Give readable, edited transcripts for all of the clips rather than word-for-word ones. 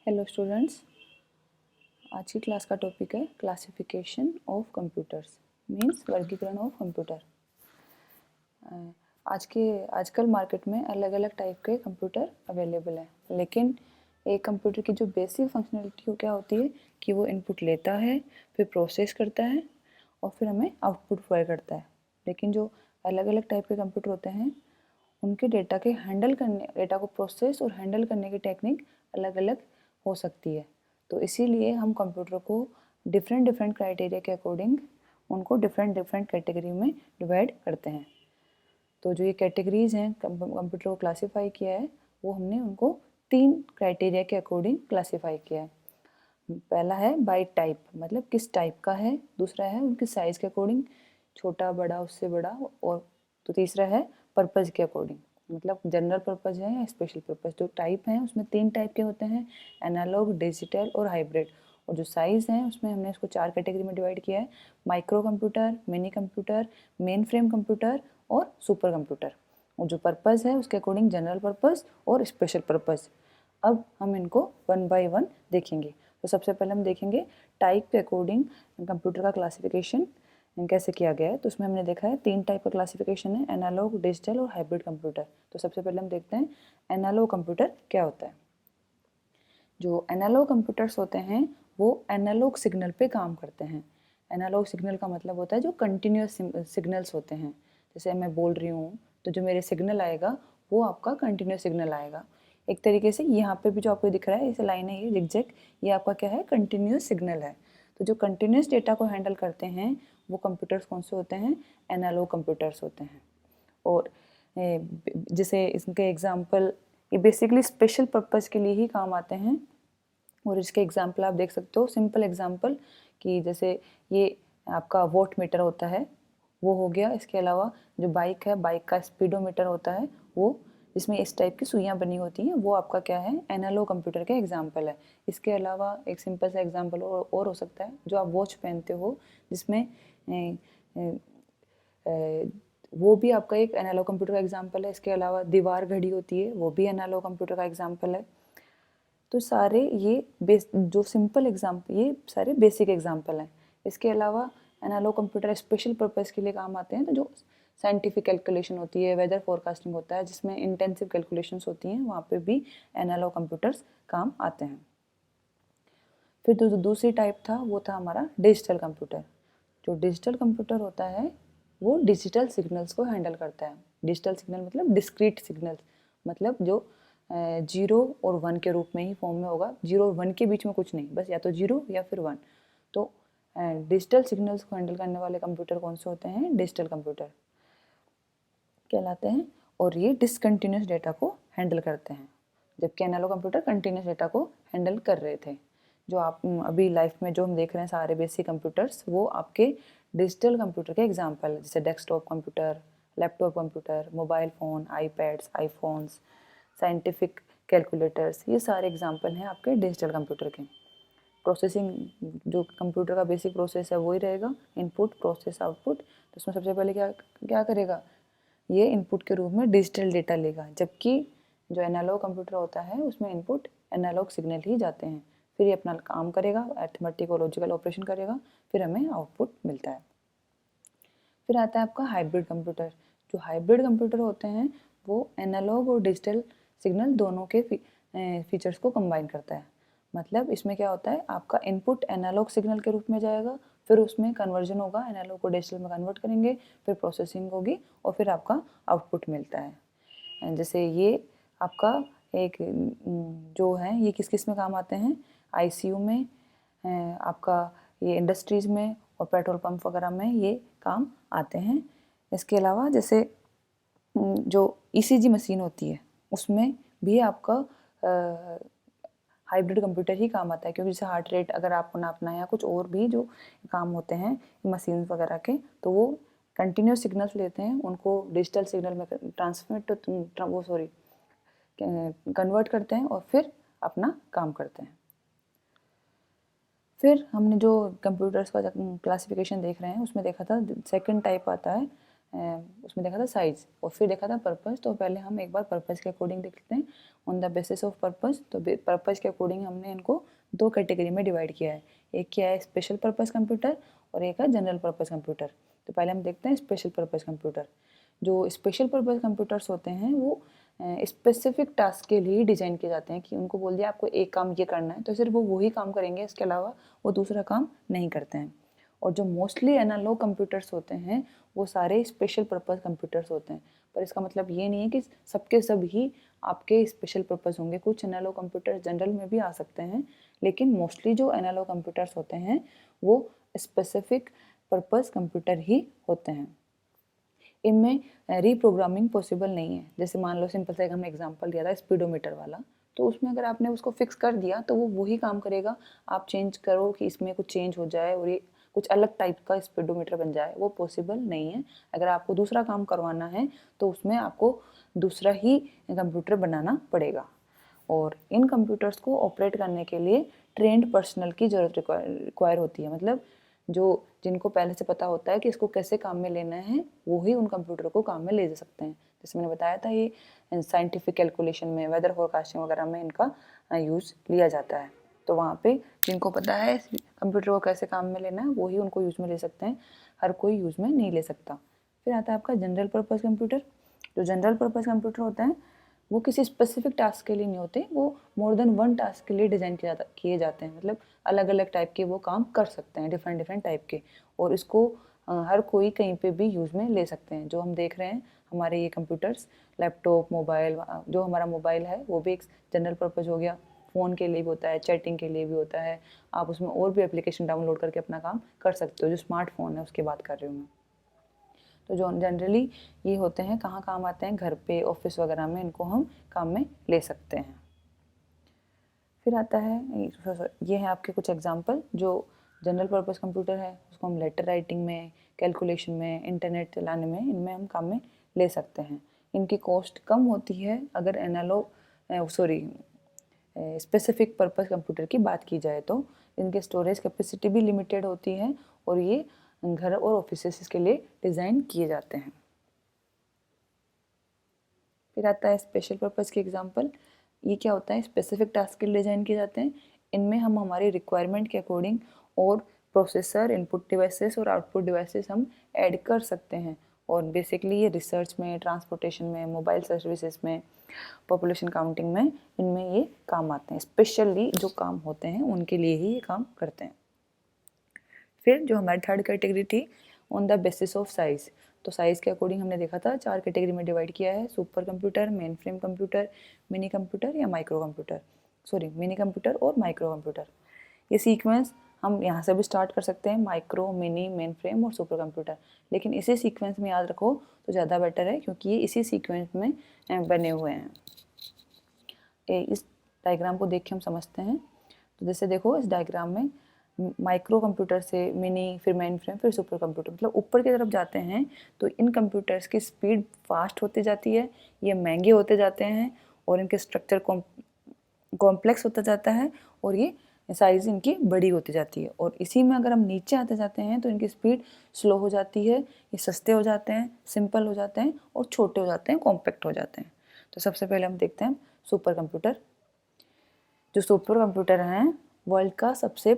Hello students, आज की class का टॉपिक है क्लासिफिकेशन ऑफ कंप्यूटर्स मींस वर्गीकरण ऑफ कंप्यूटर। आजकल मार्केट में अलग अलग टाइप के कंप्यूटर अवेलेबल हैं, लेकिन एक कंप्यूटर की जो बेसिक फंक्शनलिटी क्या होती है कि वो इनपुट लेता है, फिर प्रोसेस करता है और फिर हमें आउटपुट प्रोवाइड करता है। लेकिन जो अलग अलग टाइप के कंप्यूटर होते हैं उनके डेटा को प्रोसेस और हैंडल करने की टेक्निक अलग अलग हो सकती है। तो इसीलिए हम कंप्यूटर को डिफरेंट डिफरेंट क्राइटेरिया के अकॉर्डिंग उनको डिफरेंट डिफरेंट कैटेगरी में डिवाइड करते हैं। तो जो ये कैटेगरीज हैं कंप्यूटर को क्लासीफाई किया है वो हमने उनको 3 क्राइटेरिया के अकॉर्डिंग क्लासीफाई किया है। पहला है बाय टाइप, मतलब किस टाइप का है। दूसरा है उनकी साइज़ के अकॉर्डिंग, छोटा बड़ा उससे बड़ा। और तो तीसरा है पर्पज़ के अकॉर्डिंग, मतलब जनरल पर्पज़ है या स्पेशल पर्पज़। जो टाइप हैं उसमें 3 टाइप के होते हैं, एनालॉग, डिजिटल और हाइब्रिड। और जो साइज़ हैं उसमें हमने इसको 4 कैटेगरी में डिवाइड किया है, micro computer, mini computer, main frame computer और सुपर कंप्यूटर। और जो पर्पज़ है उसके अकॉर्डिंग जनरल पर्पज़ और स्पेशल पर्पज़। अब हम इनको 1 बाय 1 देखेंगे। तो सबसे पहले हम देखेंगे टाइप के अकॉर्डिंग कंप्यूटर का क्लासिफिकेशन कैसे किया गया है। तो उसमें हमने देखा है 3 टाइप का क्लासिफिकेशन है, एनालॉग, डिजिटल और हाइब्रिड कंप्यूटर। तो सबसे पहले हम देखते हैं एनालॉग कंप्यूटर क्या होता है। जो एनालॉग कंप्यूटर्स होते हैं वो एनालॉग सिग्नल पे काम करते हैं। एनालॉग सिग्नल का मतलब होता है जो कंटिन्यूस सिग्नल्स होते हैं। जैसे मैं बोल रही हूँ तो जो मेरे सिग्नल आएगा वो आपका कंटिन्यूस सिग्नल आएगा। एक तरीके से यहाँ पे भी जो आपको दिख रहा है इसे लाइन है, ये जिगजैग, ये आपका क्या है, कंटिन्यूस सिग्नल है। तो जो कंटिन्यूस डेटा को हैंडल करते हैं वो कंप्यूटर्स कौन से होते हैं, एनालॉग कंप्यूटर्स होते हैं। और जैसे इसके एग्जांपल, ये बेसिकली स्पेशल पर्पस के लिए ही काम आते हैं। और इसके एग्जांपल आप देख सकते हो, सिंपल एग्जांपल कि जैसे ये आपका वोट मीटर होता है वो हो गया। इसके अलावा जो बाइक है, बाइक का स्पीडोमीटर होता है वो, जिसमें इस टाइप की सुइयाँ बनी होती हैं, वो आपका क्या है, एनालॉग कंप्यूटर का एग्जांपल है। इसके अलावा एक सिंपल सा एग्जांपल और हो सकता है, जो आप वॉच पहनते हो जिसमें वो भी आपका एक एनालॉग कंप्यूटर का एग्जांपल है। इसके अलावा दीवार घड़ी होती है वो भी एनालॉग कंप्यूटर का एग्जांपल है। तो सारे ये जो सिंपल एग्जांपल, ये सारे बेसिक एग्जांपल हैं। इसके अलावा एनालॉग कंप्यूटर स्पेशल पर्पस के लिए काम आते हैं। तो जो साइंटिफिक कैलकुलेशन होती है, वेदर फोरकास्टिंग होता है जिसमें इंटेंसिव कैलकुलेशंस होती हैं, वहाँ पे भी एनालॉग कंप्यूटर्स काम आते हैं। फिर जो दूसरी टाइप था वो था हमारा डिजिटल कंप्यूटर। जो डिजिटल कंप्यूटर होता है वो डिजिटल सिग्नल्स को हैंडल करता है। डिजिटल सिग्नल मतलब डिस्क्रीट सिग्नल्स, मतलब जो 0 और 1 के रूप में ही फॉर्म में होगा। 0 और 1 के बीच में कुछ नहीं, बस या तो 0 या फिर 1। तो डिजिटल सिग्नल्स को हैंडल करने वाले कंप्यूटर कौन से होते हैं, डिजिटल कंप्यूटर कहलाते हैं। और ये डिसकंटिन्यूस डेटा को हैंडल करते हैं, जबकि एनालॉग कंप्यूटर कंटिन्यूस डेटा को हैंडल कर रहे थे। जो आप अभी लाइफ में जो हम देख रहे हैं सारे बेसिक कंप्यूटर्स, वो आपके डिजिटल कंप्यूटर के एग्जांपल है। जैसे desktop computer, laptop computer, mobile phone, iPads, iPhones, scientific calculators, ये सारे एग्जांपल हैं आपके डिजिटल कंप्यूटर के। प्रोसेसिंग, जो कंप्यूटर का बेसिक प्रोसेस है वही रहेगा, इनपुट, प्रोसेस, आउटपुट। तो उसमें सबसे पहले क्या क्या करेगा, ये इनपुट के रूप में डिजिटल डेटा लेगा, जबकि जो एनालॉग कंप्यूटर होता है उसमें इनपुट एनालॉग सिग्नल ही जाते हैं। फिर ये अपना काम करेगा, अरिथमेटिक और लॉजिकल ऑपरेशन करेगा, फिर हमें आउटपुट मिलता है। फिर आता है आपका हाइब्रिड कंप्यूटर। जो हाइब्रिड कंप्यूटर होते हैं वो एनालॉग और डिजिटल सिग्नल दोनों के फीचर्स को कंबाइन करता है। मतलब इसमें क्या होता है, आपका इनपुट एनालॉग सिग्नल के रूप में जाएगा, फिर उसमें कन्वर्जन होगा, एनालॉग को डिजिटल में कन्वर्ट करेंगे, फिर प्रोसेसिंग होगी और फिर आपका आउटपुट मिलता है। जैसे ये आपका एक जो है, ये किस किस में काम आते हैं, आईसीयू में, आपका ये इंडस्ट्रीज़ में और पेट्रोल पंप वगैरह में ये काम आते हैं। इसके अलावा जैसे जो ईसीजी मशीन होती है उसमें भी आपका हाइब्रिड कंप्यूटर ही काम आता है, क्योंकि जैसे हार्ट रेट अगर आपको नापना है या कुछ और भी जो काम होते हैं मशीन वगैरह के, तो वो कंटिन्यूस सिग्नल्स लेते हैं, उनको डिजिटल सिग्नल में कन्वर्ट करते हैं और फिर अपना काम करते हैं। फिर हमने जो कंप्यूटर्स का क्लासिफिकेशन देख रहे हैं उसमें देखा था सेकंड टाइप आता है उसमें देखा था साइज और फिर देखा था पर्पस। तो पहले हम एक बार पर्पस के अकॉर्डिंग देख लेते हैं। On the basis of purpose, तो पर्पस के अकॉर्डिंग हमने इनको दो कैटेगरी में डिवाइड किया है। एक क्या है स्पेशल पर्पस कंप्यूटर और एक है जनरल पर्पस कंप्यूटर। तो पहले हम देखते हैं स्पेशल पर्पस कंप्यूटर। जो स्पेशल पर्पस कंप्यूटर्स होते हैं वो स्पेसिफिक टास्क के लिए डिज़ाइन किए जाते हैं कि उनको बोल दिया आपको एक काम ये करना है तो सिर्फ वो वही काम करेंगे, इसके अलावा वो दूसरा काम नहीं करते हैं। और जो मोस्टली एनालॉग कंप्यूटर्स होते हैं वो सारे स्पेशल पर्पस कंप्यूटर्स होते हैं। पर इसका मतलब ये नहीं है कि सबके सब ही आपके स्पेशल पर्पस होंगे। कुछ एनालॉग कंप्यूटर जनरल में भी आ सकते हैं, लेकिन मोस्टली जो एनालॉग कंप्यूटर्स होते हैं वो स्पेसिफिक पर्पस कंप्यूटर ही होते हैं। इनमें रीप्रोग्रामिंग पॉसिबल नहीं है। जैसे मान लो सिंपल सा एक हमने एग्जांपल दिया था स्पीडोमीटर वाला, तो उसमें अगर आपने उसको फिक्स कर दिया तो वो वही काम करेगा। आप चेंज करो कि इसमें कुछ चेंज हो जाए और ये कुछ अलग टाइप का स्पीडोमीटर बन जाए, वो पॉसिबल नहीं है। अगर आपको दूसरा काम करवाना है तो उसमें आपको दूसरा ही कंप्यूटर बनाना पड़ेगा। और इन कंप्यूटर्स को ऑपरेट करने के लिए ट्रेंड पर्सनल की ज़रूरत रिक्वायर होती है। मतलब जो जिनको पहले से पता होता है कि इसको कैसे काम में लेना है वो ही उन कंप्यूटर को काम में ले जा सकते हैं। जैसे मैंने बताया था ये साइंटिफिक कैलकुलेशन में, वेदर फोरकास्टिंग वगैरह में इनका यूज़ लिया जाता है। तो वहाँ पे जिनको पता है कंप्यूटर को कैसे काम में लेना है वो ही उनको यूज़ में ले सकते हैं, हर कोई यूज़ में नहीं ले सकता। फिर आता है आपका जनरल पर्पज़ कंप्यूटर। जो जनरल पर्पज़ कंप्यूटर होता है वो किसी स्पेसिफिक टास्क के लिए नहीं होते, वो मोर देन वन टास्क के लिए डिज़ाइन किए जाते हैं। मतलब अलग अलग टाइप के वो काम कर सकते हैं, डिफरेंट डिफरेंट टाइप के, और इसको हर कोई कहीं पे भी यूज़ में ले सकते हैं। जो हम देख रहे हैं हमारे ये कंप्यूटर्स, लैपटॉप, मोबाइल, जो हमारा मोबाइल है वो भी एक जनरल पर्पज़ हो गया। फ़ोन के लिए भी होता है, चैटिंग के लिए भी होता है, आप उसमें और भी एप्लीकेशन डाउनलोड करके अपना काम कर सकते हो। जो स्मार्टफोन है उसकी बात कर रही हूँ मैं। तो जो जनरली ये होते हैं कहाँ काम आते हैं, घर पे, ऑफिस वगैरह में इनको हम काम में ले सकते हैं। फिर आता है ये है आपके कुछ एग्जांपल। जो जनरल पर्पस कंप्यूटर है उसको हम लेटर राइटिंग में, कैलकुलेशन में, इंटरनेट चलाने में, इनमें हम काम में ले सकते हैं। इनकी कॉस्ट कम होती है अगर स्पेसिफिक पर्पस कंप्यूटर की बात की जाए तो। इनके स्टोरेज कैपेसिटी भी लिमिटेड होती है और ये घर और ऑफिसेस के लिए डिज़ाइन किए जाते हैं। फिर आता है स्पेशल पर्पस की एग्जांपल। ये क्या होता है, स्पेसिफिक टास्क के लिए डिज़ाइन किए जाते हैं। इनमें हम हमारी रिक्वायरमेंट के अकॉर्डिंग और प्रोसेसर, इनपुट डिवाइसेस और आउटपुट डिवाइसेस हम ऐड कर सकते हैं। और बेसिकली ये रिसर्च में, ट्रांसपोर्टेशन में, मोबाइल सर्विसेज में, पॉपुलेशन काउंटिंग में, इनमें ये काम आते हैं। स्पेशली जो काम होते हैं उनके लिए ही ये काम करते हैं। फिर जो हमारी थर्ड कैटेगरी थी on the basis of size. तो साइज़ के अकॉर्डिंग हमने देखा था 4 कैटेगरी में डिवाइड किया है। Super computer, main frame computer, mini computer या माइक्रो कंप्यूटर, मिनी कंप्यूटर और माइक्रो कंप्यूटर। ये सीक्वेंस हम यहाँ से भी स्टार्ट कर सकते हैं, माइक्रो, मिनी, मेन फ्रेम और सुपर कंप्यूटर। लेकिन इसी सीक्वेंस में याद रखो तो ज़्यादा बेटर है, क्योंकि ये इसी सीक्वेंस में बने हुए हैं। इस डायग्राम को देख के हम समझते हैं। तो जैसे देखो इस डायग्राम में माइक्रो कंप्यूटर से मिनी, फिर मेन फ्रेम, फिर सुपर कंप्यूटर, मतलब ऊपर की तरफ जाते हैं तो इन कंप्यूटर्स की स्पीड फास्ट होती जाती है, ये महंगे होते जाते हैं और इनके स्ट्रक्चर कॉम्प्लेक्स होता जाता है और ये साइज़ इनकी बड़ी होती जाती है। और इसी में अगर हम नीचे आते जाते हैं तो इनकी स्पीड स्लो हो जाती है, ये सस्ते हो जाते हैं, सिंपल हो जाते हैं और छोटे हो जाते हैं, कॉम्पैक्ट हो जाते हैं। तो सबसे पहले हम देखते हैं सुपर कंप्यूटर। जो सुपर कंप्यूटर हैं वर्ल्ड का सबसे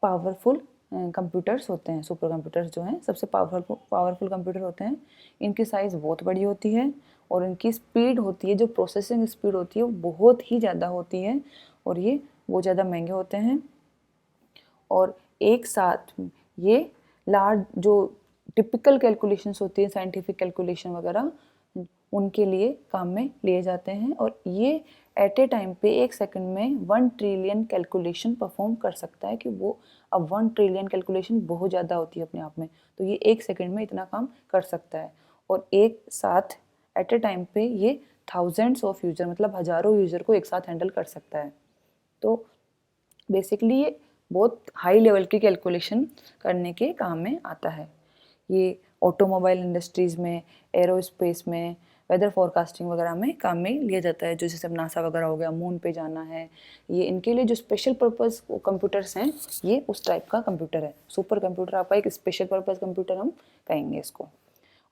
पावरफुल कंप्यूटर्स होते हैं। सुपर कंप्यूटर्स जो हैं सबसे पावरफुल कंप्यूटर होते हैं। इनकी साइज़ बहुत बड़ी होती है और इनकी स्पीड होती है, जो प्रोसेसिंग स्पीड होती है वो बहुत ही ज़्यादा होती है और ये बहुत ज़्यादा महंगे होते हैं। और एक साथ ये लार्ज जो टिपिकल कैलकुलेशंस होती है, साइंटिफिक कैलकुलेशन वगैरह, उनके लिए काम में लिए जाते हैं। और ये एट ए टाइम पे एक सेकंड में 1 ट्रिलियन कैलकुलेशन परफॉर्म कर सकता है। कि वो अब 1 ट्रिलियन कैलकुलेशन बहुत ज़्यादा होती है अपने आप में, तो ये एक सेकंड में इतना काम कर सकता है। और एक साथ एट ए टाइम पे ये थाउजेंड्स ऑफ यूज़र, मतलब हज़ारों यूज़र को एक साथ हैंडल कर सकता है। तो बेसिकली ये बहुत हाई लेवल की कैलकुलेशन करने के काम में आता है। ये ऑटोमोबाइल इंडस्ट्रीज़ में, एरोस्पेस में, वेदर फोरकास्टिंग वगैरह में काम में लिया जाता है। जो जैसे नासा वगैरह हो गया, मून पे जाना है, ये इनके लिए जो स्पेशल पर्पस कंप्यूटर्स हैं ये उस टाइप का कंप्यूटर है। सुपर कंप्यूटर आपका एक स्पेशल पर्पस कंप्यूटर हम कहेंगे इसको।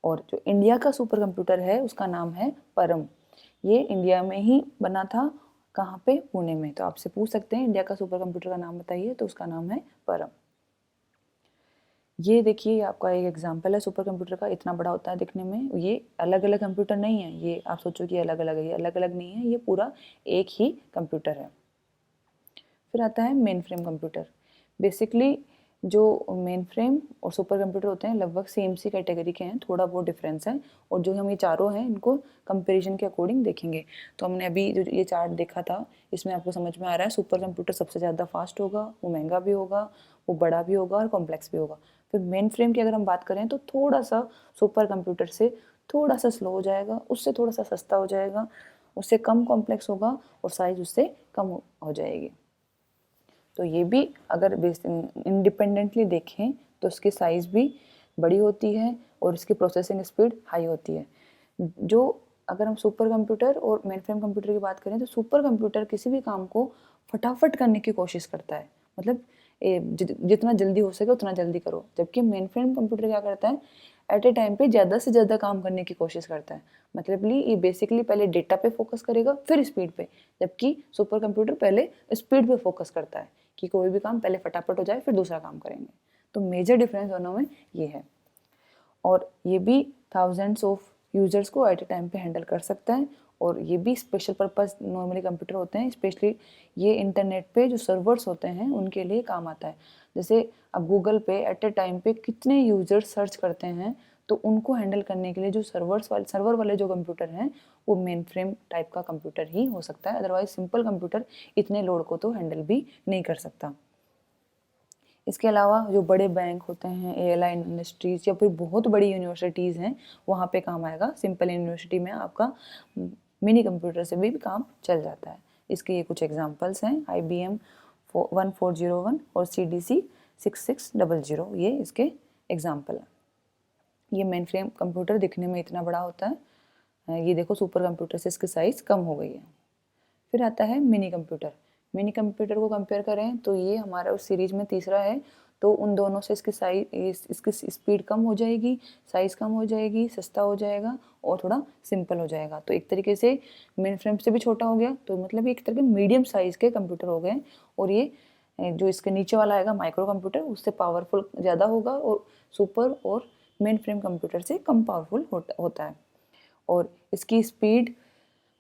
और जो इंडिया का सुपर कंप्यूटर है उसका नाम है परम। ये इंडिया में ही बना था, कहाँ पे, पुणे में। तो आपसे पूछ सकते हैं इंडिया का सुपर कंप्यूटर का नाम बताइए, तो उसका नाम है परम। ये देखिए आपका एक एग्जांपल है सुपर कंप्यूटर का, इतना बड़ा होता है दिखने में। ये अलग अलग कंप्यूटर नहीं है, ये आप सोचो कि अलग अलग है, ये अलग अलग नहीं है, ये पूरा एक ही कंप्यूटर है। फिर आता है मेन फ्रेम कंप्यूटर। बेसिकली जो मेन फ्रेम और सुपर कंप्यूटर होते हैं लगभग सेम सी कैटेगरी के हैं, थोड़ा बहुत डिफरेंस है। और जो हम ये चारों हैं इनको कंपैरिजन के अकॉर्डिंग देखेंगे। तो हमने अभी जो ये चार्ट देखा था इसमें आपको समझ में आ रहा है सुपर कंप्यूटर सबसे ज़्यादा फास्ट होगा, वो महंगा भी होगा, वो बड़ा भी होगा और कॉम्प्लेक्स भी होगा। फिर मेन फ्रेम की अगर हम बात करें तो थोड़ा सा सुपर कंप्यूटर से थोड़ा सा स्लो हो जाएगा, उससे थोड़ा सा सस्ता हो जाएगा, उससे कम कॉम्प्लेक्स होगा और साइज़ उससे कम हो जाएगी। तो ये भी अगर इंडिपेंडेंटली देखें तो इसकी साइज़ भी बड़ी होती है और इसकी प्रोसेसिंग स्पीड हाई होती है। जो अगर हम सुपर कंप्यूटर और मेन फ्रेम कंप्यूटर की बात करें तो सुपर कंप्यूटर किसी भी काम को फटाफट करने की कोशिश करता है, मतलब जितना जल्दी हो सके उतना जल्दी करो। जबकि मेन फ्रेम कंप्यूटर क्या करता है, एट ए टाइम पे ज़्यादा से ज़्यादा काम करने की कोशिश करता है। मतलब ये बेसिकली पहले डेटा पे फोकस करेगा फिर स्पीड पे, जबकि सुपर कंप्यूटर पहले स्पीड पे फोकस करता है कि कोई भी काम पहले फटाफट हो जाए फिर दूसरा काम करेंगे। तो मेजर डिफरेंस दोनों में ये है। और ये भी थाउजेंड्स ऑफ यूजर्स को एट ए टाइम पे हैंडल कर सकता है। और ये भी स्पेशल पर्पस नॉर्मली कंप्यूटर होते हैं, स्पेशली ये इंटरनेट पे जो सर्वर्स होते हैं उनके लिए काम आता है। जैसे अब गूगल पे एट ए टाइम पे कितने यूजर्स सर्च करते हैं, तो उनको हैंडल करने के लिए जो सर्वर वाले जो कंप्यूटर हैं वो मेन फ्रेम टाइप का कंप्यूटर ही हो सकता है। अदरवाइज सिंपल कंप्यूटर इतने लोड को तो हैंडल भी नहीं कर सकता। इसके अलावा जो बड़े बैंक होते हैं, एयरलाइन इंडस्ट्रीज या फिर बहुत बड़ी यूनिवर्सिटीज़ हैं, वहाँ पे काम आएगा। सिंपल यूनिवर्सिटी में आपका मिनी कंप्यूटर से भी काम चल जाता है। इसके ये कुछ एग्जांपल्स हैं, IBM 1401 और CDC 6600, ये इसके एग्जांपल हैं। ये मेन फ्रेम कंप्यूटर दिखने में इतना बड़ा होता है, ये देखो सुपर कंप्यूटर से इसकी साइज़ कम हो गई है। फिर आता है मिनी कंप्यूटर। मिनी कंप्यूटर को कंपेयर करें तो ये हमारा उस सीरीज में तीसरा है। तो उन दोनों से इसकी इसकी स्पीड कम हो जाएगी, साइज़ कम हो जाएगी, सस्ता हो जाएगा और थोड़ा सिंपल हो जाएगा। तो एक तरीके से मेन फ्रेम से भी छोटा हो गया, तो मतलब एक तरह के मीडियम साइज़ के कंप्यूटर हो गए। और ये जो इसके नीचे वाला आएगा माइक्रो कंप्यूटर, उससे पावरफुल ज़्यादा होगा और सुपर और मेन फ्रेम कंप्यूटर से कम पावरफुल होता है। और इसकी स्पीड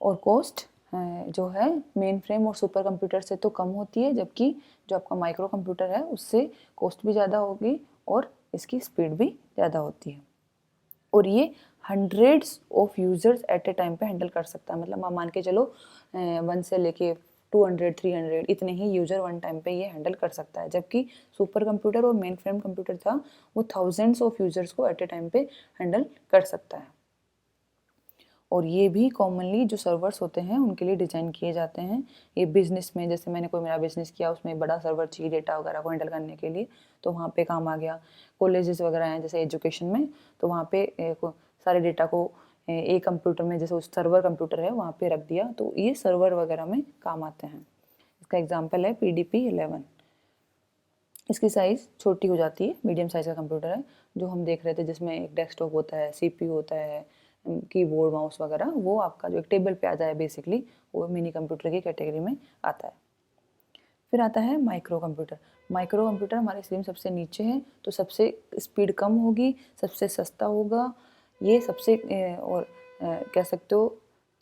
और कॉस्ट जो है मेन फ्रेम और सुपर कंप्यूटर से तो कम होती है, जबकि जो आपका माइक्रो कंप्यूटर है उससे कॉस्ट भी ज़्यादा होगी और इसकी स्पीड भी ज़्यादा होती है। और ये hundreds of users at a time पे हैंडल कर सकता है। मतलब आप मान के चलो 1 से लेके 200 300 इतने ही यूजर वन टाइम पे ये हैंडल कर सकता है। जबकि सुपर कंप्यूटर और मेन फ्रेम कंप्यूटर था वो थाउजेंड्स ऑफ यूजर्स को एट ए टाइम पे हैंडल कर सकता है। और ये भी कॉमनली जो सर्वर्स होते हैं उनके लिए डिज़ाइन किए जाते हैं। ये बिज़नेस में, जैसे मैंने कोई मेरा बिज़नेस किया उसमें बड़ा सर्वर चाहिए डेटा वगैरह को हैंडल करने के लिए, तो वहाँ पे काम आ गया। कॉलेजेस वगैरह हैं जैसे एजुकेशन में, तो वहाँ पे सारे डेटा को एक कंप्यूटर में, जैसे उस सर्वर कंप्यूटर है वहाँ पे रख दिया, तो ये सर्वर वगैरह में काम आते हैं। इसका एग्जाम्पल है PDP-11। इसकी साइज़ छोटी हो जाती है, मीडियम साइज़ का कंप्यूटर है। जो हम देख रहे थे जिसमें एक डेस्कटॉप होता है, CPU होता है, कीबोर्ड माउस वगैरह, वो आपका जो एक टेबल पे आ जाए बेसिकली, वो मिनी कंप्यूटर की कैटेगरी में आता है। फिर आता है माइक्रो कंप्यूटर। माइक्रो कंप्यूटर हमारे स्क्रीन सबसे नीचे है, तो सबसे स्पीड कम होगी, सबसे सस्ता होगा, ये सबसे और कह सकते हो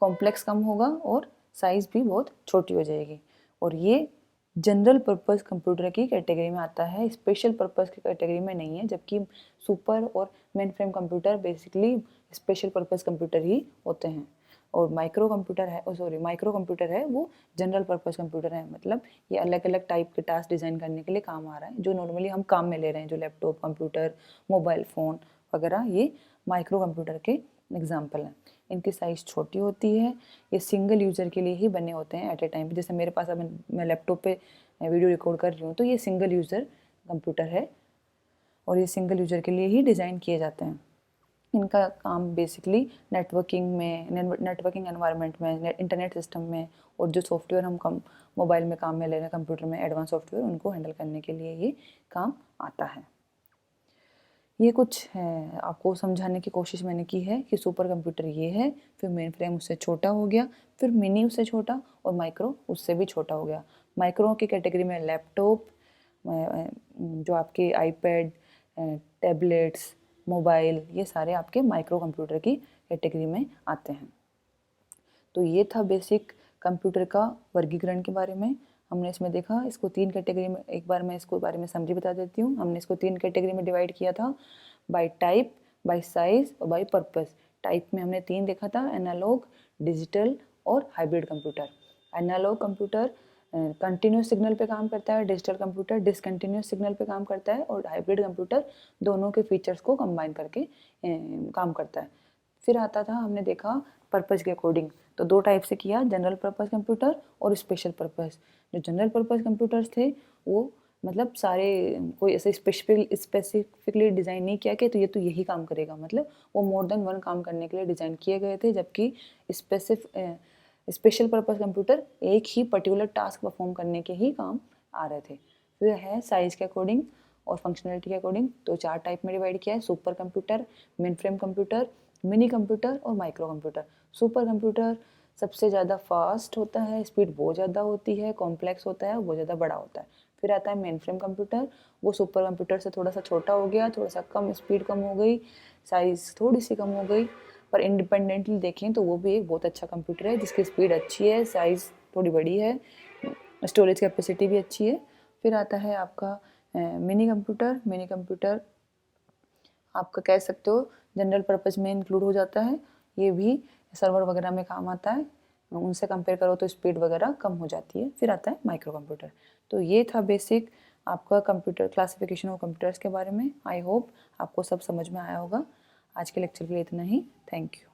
कॉम्प्लेक्स कम होगा और साइज़ भी बहुत छोटी हो जाएगी। और ये जनरल पर्पस कंप्यूटर की कैटेगरी में आता है, स्पेशल पर्पस की कैटेगरी में नहीं है। जबकि सुपर और mainframe computer basically special purpose computer ही होते हैं। और माइक्रो कंप्यूटर है वो जनरल पर्पस कंप्यूटर है। मतलब ये अलग अलग टाइप के टास्क डिज़ाइन करने के लिए काम आ रहा है, जो नॉर्मली हम काम में ले रहे हैं, जो लैपटॉप कंप्यूटर मोबाइल फ़ोन वगैरह, ये माइक्रो कंप्यूटर के एग्जाम्पल हैं। इनकी साइज़ छोटी होती है, ये सिंगल यूज़र के लिए ही बने होते हैं एट ए टाइम। जैसे मेरे पास अब मैं लैपटॉप पे वीडियो रिकॉर्ड कर रही हूँ, तो ये सिंगल यूज़र कंप्यूटर है और ये सिंगल यूज़र के लिए ही डिज़ाइन किए जाते हैं। इनका काम बेसिकली नेटवर्किंग एनवायरनमेंट में, इंटरनेट सिस्टम में, और जो सॉफ्टवेयर हम मोबाइल में काम में ले रहे हैं, कंप्यूटर में एडवांस सॉफ्टवेयर, उनको हैंडल करने के लिए ये काम आता है। ये कुछ है आपको समझाने की कोशिश मैंने की है कि सुपर कंप्यूटर ये है, फिर मेन फ्रेम उससे छोटा हो गया, फिर मिनी उससे छोटा और माइक्रो उससे भी छोटा हो गया। माइक्रो की कैटेगरी में लैपटॉप, जो आपके आईपैड, टैबलेट्स, मोबाइल, ये सारे आपके माइक्रो कंप्यूटर की कैटेगरी में आते हैं। तो ये था बेसिक कंप्यूटर का वर्गीकरण के बारे में। हमने इसमें देखा इसको 3 कैटेगरी में, एक बार मैं इसको बारे में समझी बता देती हूँ। हमने इसको 3 कैटेगरी में डिवाइड किया था, बाय टाइप, बाय साइज और बाय पर्पस। टाइप में हमने 3 देखा था, एनालॉग, डिजिटल और hybrid computer. Analogue computer continuous signal पे काम करता है, डिजिटल कंप्यूटर डिसकंटिन्यूस सिग्नल पे काम करता है और हाइब्रिड कंप्यूटर दोनों के फीचर्स को कंबाइन करके काम करता है। फिर आता था, हमने देखा पर्पस के अकॉर्डिंग, तो 2 टाइप से किया, जनरल पर्पस कंप्यूटर और स्पेशल पर्पस। जो जनरल पर्पस कंप्यूटर्स थे वो मतलब सारे, कोई ऐसे स्पेसिफिकली डिज़ाइन नहीं किया कि तो ये तो यही काम करेगा, मतलब वो मोर देन वन काम करने के लिए डिज़ाइन किए गए थे। जबकि स्पेशल पर्पस कंप्यूटर एक ही पर्टिकुलर टास्क परफॉर्म करने के ही काम आ रहे थे। फिर है साइज के अकॉर्डिंग और फंक्शनलिटी के अकॉर्डिंग, तो 4 टाइप में डिवाइड किया है, super computer, main frame computer, mini computer और माइक्रो कंप्यूटर। सुपर कंप्यूटर सबसे ज़्यादा फास्ट होता है, स्पीड बहुत ज़्यादा होती है, कॉम्प्लेक्स होता है, बहुत ज़्यादा बड़ा होता है। फिर आता है मेन फ्रेम कंप्यूटर, वो सुपर कंप्यूटर से थोड़ा सा छोटा हो गया, थोड़ा सा कम स्पीड कम हो गई, साइज़ थोड़ी सी कम हो गई, पर इंडिपेंडेंटली देखें तो वो भी एक बहुत अच्छा कंप्यूटर है जिसकी स्पीड अच्छी है, साइज़ थोड़ी बड़ी है, स्टोरेज कैपेसिटी भी अच्छी है। फिर आता है आपका मिनी कंप्यूटर। मिनी कंप्यूटर आपका कह सकते हो जनरल पर्पस में इंक्लूड हो जाता है, ये भी सर्वर वगैरह में काम आता है, उनसे कंपेयर करो तो स्पीड वगैरह कम हो जाती है। फिर आता है माइक्रो कंप्यूटर। तो ये था बेसिक आपका कंप्यूटर क्लासिफिकेशन ऑफ कंप्यूटर्स के बारे में। आई होप आपको सब समझ में आया होगा। आज के लेक्चर के लिए इतना ही। Thank you.